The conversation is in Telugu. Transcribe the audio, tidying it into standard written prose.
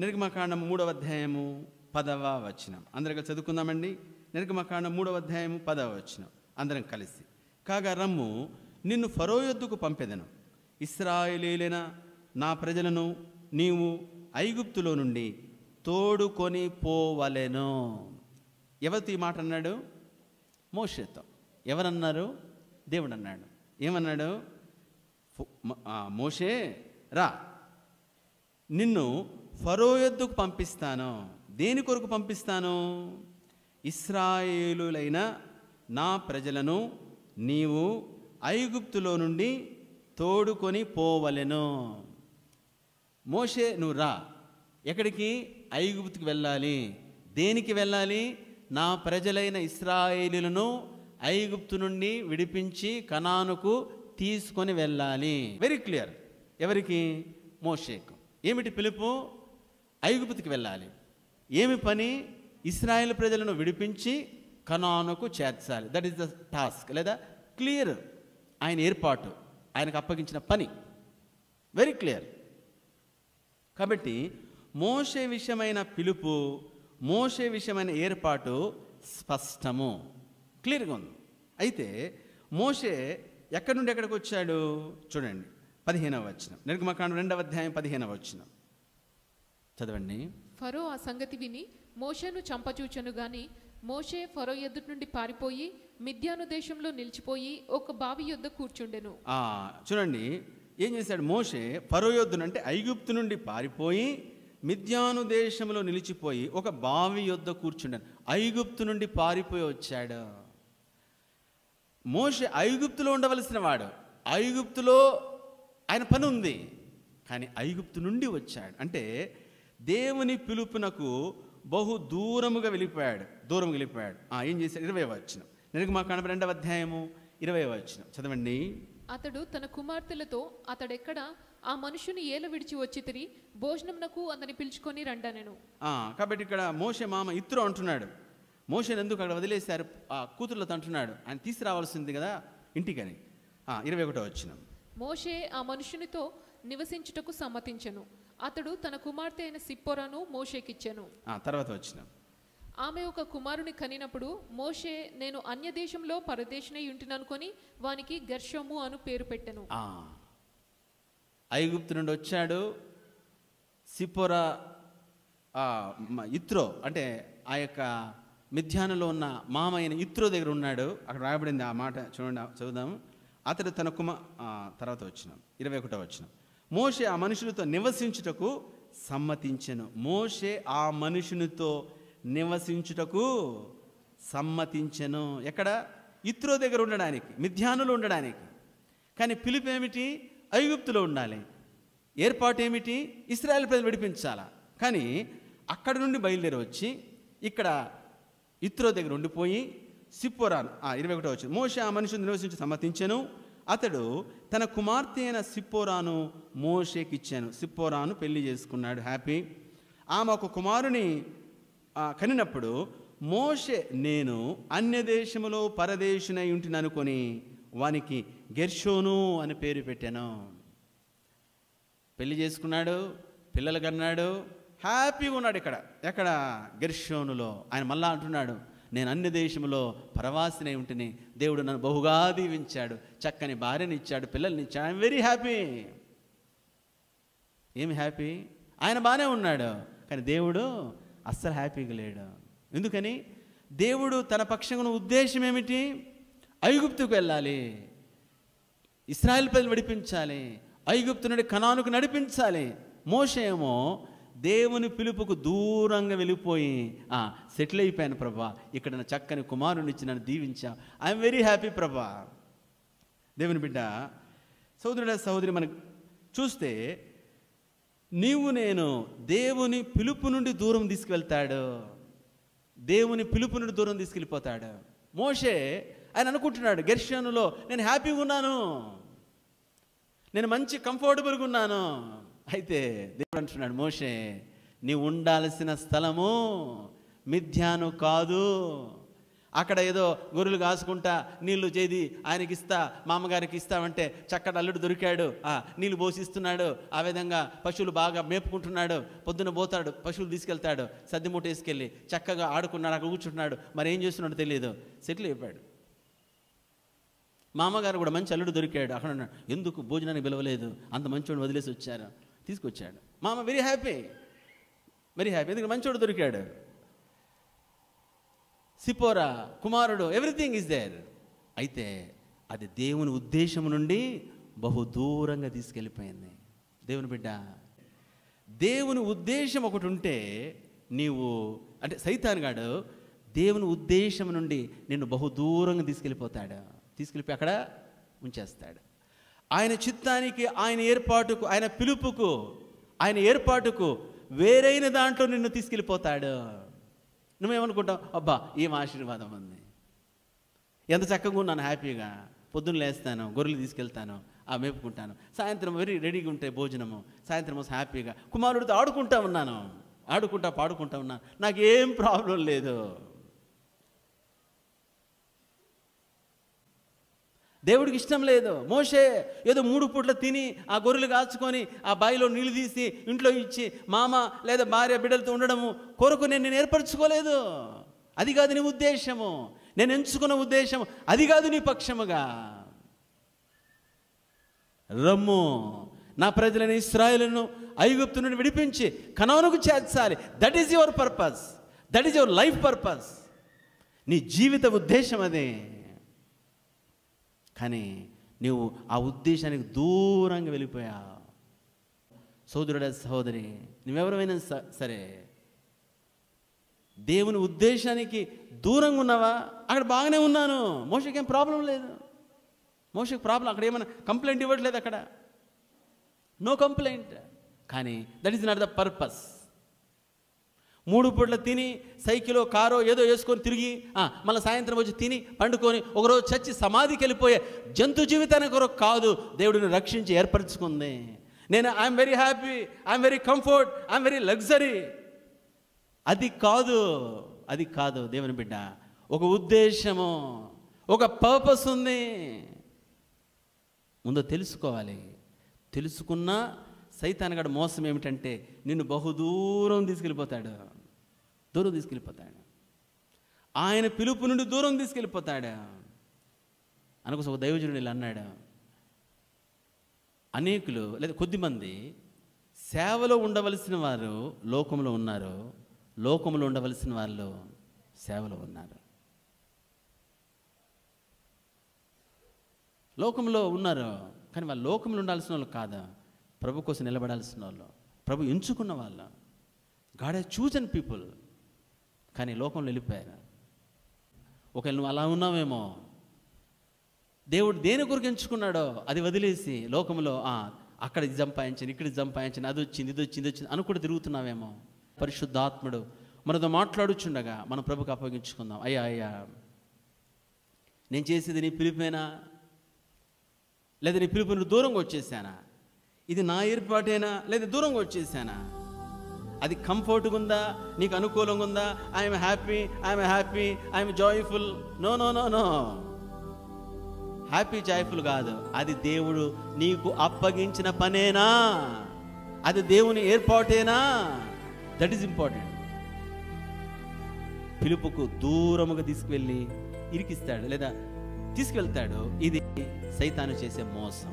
నిర్గమకాండం 3వ అధ్యాయము 10వ వచనం అందరం కలిసి చదువుకుందామండి. నిర్గమకాండం 3వ అధ్యాయము 10వ వచనం అందరం కలిసి. కాగా రమ్ము, నిన్ను ఫరో యొద్దకు పంపెదను, ఇశ్రాయేలీయులైన నా ప్రజలను నీవు ఐగుప్తులో నుండి తోడుకొని పోవలెను. ఎవరితో ఈ మాట అన్నాడు? మోషేతో. ఎవరన్నారు? దేవుడు అన్నాడు. ఏమన్నాడు? మోషే రా, నిన్ను ఫరో యొద్దకు పంపిస్తాను. దేని కొరకు పంపిస్తాను? ఇశ్రాయేలులైన నా ప్రజలను నీవు ఐగుప్తులో నుండి తోడుకొని పోవలెను. మోషే నువ్వు రా. ఎక్కడికి? ఐగుప్తుకి వెళ్ళాలి. దేనికి వెళ్ళాలి? నా ప్రజలైన ఇశ్రాయేలులను ఐగుప్తు నుండి విడిపించి కనానుకు తీసుకొని వెళ్ళాలి. Very clear. ఎవరికి? మోషేకు. ఏమిటి పిలుపు? ఐగుప్తుకి వెళ్ళాలి. ఏమి పని? ఇశ్రాయేల్ ప్రజలను విడిపించి కనానుకు చేర్చాలి. దట్ ఈస్ ద టాస్క్, లేదా క్లియర్. ఆయన ఏర్పాటు, ఆయనకు అప్పగించిన పని వెరీ క్లియర్. కాబట్టి మోషే విషయమైన పిలుపు, మోషే విషయమైన ఏర్పాటు స్పష్టము, క్లియర్గా ఉంది. అయితే మోషే ఎక్కడి నుండి ఎక్కడికి వచ్చాడు? చూడండి 15వ వచనం, నిర్గమకాండం 2వ అధ్యాయం 15వ వచనం చదవండి. ఫరో ఆ సంగతి విని మోషేను చంపచూచను గాని మోషే ఫరో ఎదుటి నుండి పారిపోయి మిద్యాను దేశంలో నిలిచిపోయి ఒక బావి యొద్ద కూర్చుండెను. చూడండి ఏం చేశాడు మోషే? ఫరో యొద్దును అంటే ఐగుప్తు నుండి పారిపోయి మిద్యాను దేశంలో నిలిచిపోయి ఒక బావి యొద్ద కూర్చుండాను. ఐగుప్తు నుండి పారిపోయి వచ్చాడు. మోషే ఐగుప్తులో ఉండవలసిన వాడు. ఐగుప్తులో ఆయన పని ఉంది, కానీ ఐగుప్తు నుండి వచ్చాడు. అంటే దేవుని పిలుపునకు బహు దూరముగా వెళ్ళిపోయాడు. ఏం చేశాడు? 20వ వచనం, నిర్గమకాండం 2వ అధ్యాయము 20వ వచనం చదవండి. అతడు తన కుమార్తెలతో అతడెక్కడ ఆ మనుషుని ఏల విడిచి వచ్చి తిరిగి భోజనమునకు అతని పిలుచుకొని రండనెను. కాబట్టి ఇక్కడ మోషే మామ ఇత్రో అంటున్నాడు. మోషేని ఎందుకు అక్కడ వదిలేశారు? కూతుర్లతో అంటున్నాడు, ఆయన తీసుకురావాల్సింది కదా ఇంటికని. 21వ వచనం, మోషే ఆ మనుషునితో నివసించుటకు సమ్మతించెను. అతడు తన కుమార్తె అయిన సిప్పోరాను మోషేకిచ్చెను. తర్వాత వచనం, ఆమె ఒక కుమారుని కనినప్పుడు మోషే నేను అన్య దేశంలో పరదేశినై ఉంటుననుకొని వానికి గెర్షోము అను పేరు పెట్టెను. ఐగుప్తు నుండి వచ్చాడు. సిప్పోరా ఇత్రో అంటే ఆ యొక్క మిద్యానులో ఉన్న మామ అయిన ఇత్రో దగ్గర ఉన్నాడు. అక్కడ రాయబడింది ఆ మాట, చూడండి, చదువుదాము. అతడు తన తర్వాత వచ్చినాం 21వ వచనం, మోషే ఆ మనుషులతో నివసించుటకు సమ్మతించెను. మోషే ఆ మనుషునితో నివసించుటకు సమ్మతించెను. ఎక్కడ? ఇత్రో దగ్గర ఉండడానికి, మిద్యానులో ఉండడానికి. కానీ పిలుపు ఏమిటి? ఐగుప్తులో ఉండాలి. ఏర్పాటు ఏమిటి? ఇశ్రాయేల్ ప్రజలు విడిపించాలా. కానీ అక్కడ నుండి బయలుదేరి వచ్చి ఇక్కడ ఇత్రో దగ్గర ఉండిపోయి సిప్పోరాను 21వ వచనం, మోషే ఆ మనుషుని నివసించి సమ్మతించెను. అతడు తన కుమార్తె అయిన సిప్పోరాను మోషేకి ఇచ్చాను. సిప్పోరాను పెళ్లి చేసుకున్నాడు, హ్యాపీ. ఆమె ఒక కుమారుని కనినప్పుడు మోషే నేను అన్య దేశములో పరదేశునై ఉంటుని అనుకొని వానికి గెర్షోను అని పేరు పెట్టాను. పెళ్లి చేసుకున్నాడు, పిల్లలు కన్నాడు, హ్యాపీగా ఉన్నాడు. ఎక్కడ? గెర్షోనులో. ఆయన మళ్ళా అంటున్నాడు, నేను అన్య దేశంలో పరవాసినై ఉంటుని దేవుడు నన్ను బహుగా దీవించాడు, చక్కని భార్యని ఇచ్చాడు, పిల్లల్ని ఇచ్చాడు. I'm very happy. ఏమి హ్యాపీ? ఆయన బాగానే ఉన్నాడు, కానీ దేవుడు అస్సలు హ్యాపీగా లేడు. ఎందుకని? దేవుడు తన పక్షంగా ఉద్దేశం ఏమిటి? ఐగుప్తుకు వెళ్ళాలి, ఇశ్రాయేల్ ప్రజలు విడిపించాలి, ఐగుప్తు నుండి కనానుకు నడిపించాలి. మోషే ఏమో దేవుని పిలుపుకు దూరంగా వెళ్ళిపోయి సెటిల్ అయిపోయాను ప్రభా, ఇక్కడ నా చక్కని కుమారుని ఇచ్చి నన్ను దీవించా, ఐఎమ్ వెరీ హ్యాపీ ప్రభా. దేవుని బిడ్డ, సోదరుడ సహోదరి, మనకు చూస్తే నీవు నేను దేవుని పిలుపు నుండి దూరం తీసుకువెళ్తాడు, దేవుని పిలుపు నుండి దూరం తీసుకెళ్ళిపోతాడు. మోషే ఆయన అనుకుంటున్నాడు, గెర్షోనులో నేను హ్యాపీగా ఉన్నాను, నేను మంచి కంఫర్టబుల్గా ఉన్నాను. అయితే దేవుడు అంటున్నాడు, మోషే నీ ఉండాల్సిన స్థలము మిద్యాను కాదు, అక్కడ ఏదో గొర్రెలు కాసుకుంటా నీళ్లు చేది ఆయనకి ఇస్తా, మా అమ్మగారికి ఇస్తామంటే చక్కటి అల్లుడు దొరికాడు, నీళ్ళు పోసిస్తున్నాడు, ఆ విధంగా పశువులు బాగా మేపుకుంటున్నాడు, పొద్దున పోతాడు పశువులు తీసుకెళ్తాడు, సద్ది మూట వేసుకెళ్ళి చక్కగా ఆడుకున్నాడు, అక్కడ కూర్చుంటున్నాడు, మరి ఏం చేస్తున్నాడో తెలియదు, సెటిల్ అయిపోయాడు. మా అమ్మగారు కూడా మంచి అల్లుడు దొరికాడు, అక్కడ ఉన్నాడు, ఎందుకు భోజనానికి పిలవలేదు, అంత మంచోడు వదిలేసి వచ్చారు, తీసుకొచ్చాడు. మా అమ్మ వెరీ హ్యాపీ, ఎందుకంటే మంచోడు దొరికాడు. సిపోరా కుమారుడు, ఎవ్రీథింగ్ ఈజ్ దేర్. అయితే అది దేవుని ఉద్దేశం నుండి బహు దూరంగా తీసుకెళ్ళిపోయింది. దేవుని బిడ్డ, దేవుని ఉద్దేశం ఒకటి ఉంటే నీవు అంటే సైతానుగాడు దేవుని ఉద్దేశం నుండి నిన్ను బహు దూరంగా తీసుకెళ్ళిపోతాడు, తీసుకెళ్ళిపోయి అక్కడ ఉంచేస్తాడు. ఆయన చిత్తానికి, ఆయన ఏర్పాటుకు, ఆయన పిలుపుకు, ఆయన ఏర్పాటుకు వేరైన దాంట్లో నిన్ను తీసుకెళ్ళిపోతాడు. నువ్వేమనుకుంటావు, అబ్బా ఏం ఆశీర్వాదం ఉంది, ఎంత చక్కగా ఉన్నాను, హ్యాపీగా పొద్దున్న లేస్తాను, గొర్రెలు తీసుకెళ్తాను, మేపుకుంటాను, సాయంత్రం వెరీ రెడీగా ఉంటే భోజనము, సాయంత్రం హ్యాపీగా కుమారుడితో ఆడుకుంటా ఉన్నాను, పాడుకుంటా ఉన్నాను, నాకేం ప్రాబ్లం లేదు. దేవుడికి ఇష్టం లేదు. మోషే ఏదో 3 పూట్ల తిని ఆ గొర్రెలు కాచుకొని ఆ బావిలో నీళ్ళు తీసి ఇంట్లో ఇచ్చి మామ లేదా భార్య బిడ్డలతో ఉండడము కొరకు నేను ఏర్పరచుకోలేదు. అది కాదు నీ ఉద్దేశము, నేను ఎంచుకున్న ఉద్దేశం అది కాదు నీ పక్షముగా. రమ్ము, నా ప్రజలైన ఇశ్రాయేలును ఐగుప్తు నుండి విడిపించి కనానుకు చేర్చాలి. That is your purpose, that is your life purpose. నీ జీవిత ఉద్దేశం అదే. కానీ నీవు ఆ ఉద్దేశానికి దూరంగా వెళ్ళిపోయావు. సోదరుడా, సహోదరి, నువ్వెవరైనా సరే దేవుని ఉద్దేశానికి దూరంగా ఉన్నావా? అక్కడ బాగానే ఉన్నాను, మోషకి ఏం ప్రాబ్లం లేదు, మోషకి ప్రాబ్లం అక్కడ ఏమైనా కంప్లైంట్ ఇవ్వట్లేదు, అక్కడ నో కంప్లైంట్. కానీ that is not the purpose. 3 పూట్ల తిని సైకిలో కారో ఏదో వేసుకొని తిరిగి మళ్ళీ సాయంత్రం వచ్చి తిని పండుకొని ఒకరోజు చచ్చి సమాధికి వెళ్ళిపోయే జంతు జీవితానికి కొరకు కాదు దేవుడిని రక్షించి ఏర్పరచుకుంది. నేను I'm very happy, I'm very comfort, I'm very luxury. అది కాదు దేవుని బిడ్డ. ఒక ఉద్దేశము, ఒక పర్పస్ ఉంది. ముందు తెలుసుకోవాలి. తెలుసుకున్నా సైతానుగాడు మోసం ఏమిటంటే నిన్ను బహుదూరం తీసుకెళ్ళిపోతాడు, ఆయన పిలుపు నుండి దూరం తీసుకెళ్ళిపోతాడు. అనుకోసం ఒక దైవజనుడు ఇలా అన్నాడు, అనేకులు లేదా కొద్దిమంది సేవలో ఉండవలసిన వారు లోకంలో ఉన్నారు, లోకంలో ఉండవలసిన వాళ్ళు సేవలో ఉన్నారు. లోకంలో ఉన్నారు కానీ వాళ్ళు లోకంలో ఉండాల్సిన వాళ్ళు కాదు, ప్రభు కోసం నిలబడాల్సిన వాళ్ళు, ప్రభు ఎంచుకున్న వాళ్ళు. God has chosen people. కానీ లోకంలో వెళ్ళిపోయారు. ఒకవేళ నువ్వు అలా ఉన్నావేమో, దేవుడు దేని కొరకు ఎంచుకున్నాడో అది వదిలేసి లోకంలో అక్కడ ఇది సంపాదించాను, ఇక్కడ సంపాదించాను, అది వచ్చింది, ఇది వచ్చింది అనుకుంటూ తిరుగుతున్నావేమో. పరిశుద్ధాత్ముడు మనతో మాట్లాడుచుండగా మనం ప్రభుకు అప్పగించుకుందాం. అయ్యా నేను చేసేది నీ పిలుపేనా, లేదా నీ పిలుపు నువ్వు దూరంగా వచ్చేసానా, ఇది నా ఏర్పాటేనా, లేదా దూరంగా వచ్చేసానా, అది కంఫర్ట్గా ఉందా, నీకు అనుకూలంగా ఉందా, I'm happy, I'm joyful. No, happy joyful కాదు. అది దేవుడు నీకు అప్పగించిన పనేనా, అది దేవుని ఏర్పాటేనా, దట్ ఈస్ ఇంపార్టెంట్. పిలుపుకు దూరముగా తీసుకువెళ్ళి ఇరికిస్తాడు లేదా తీసుకువెళ్తాడు. ఇది సైతాను చేసే మోసం.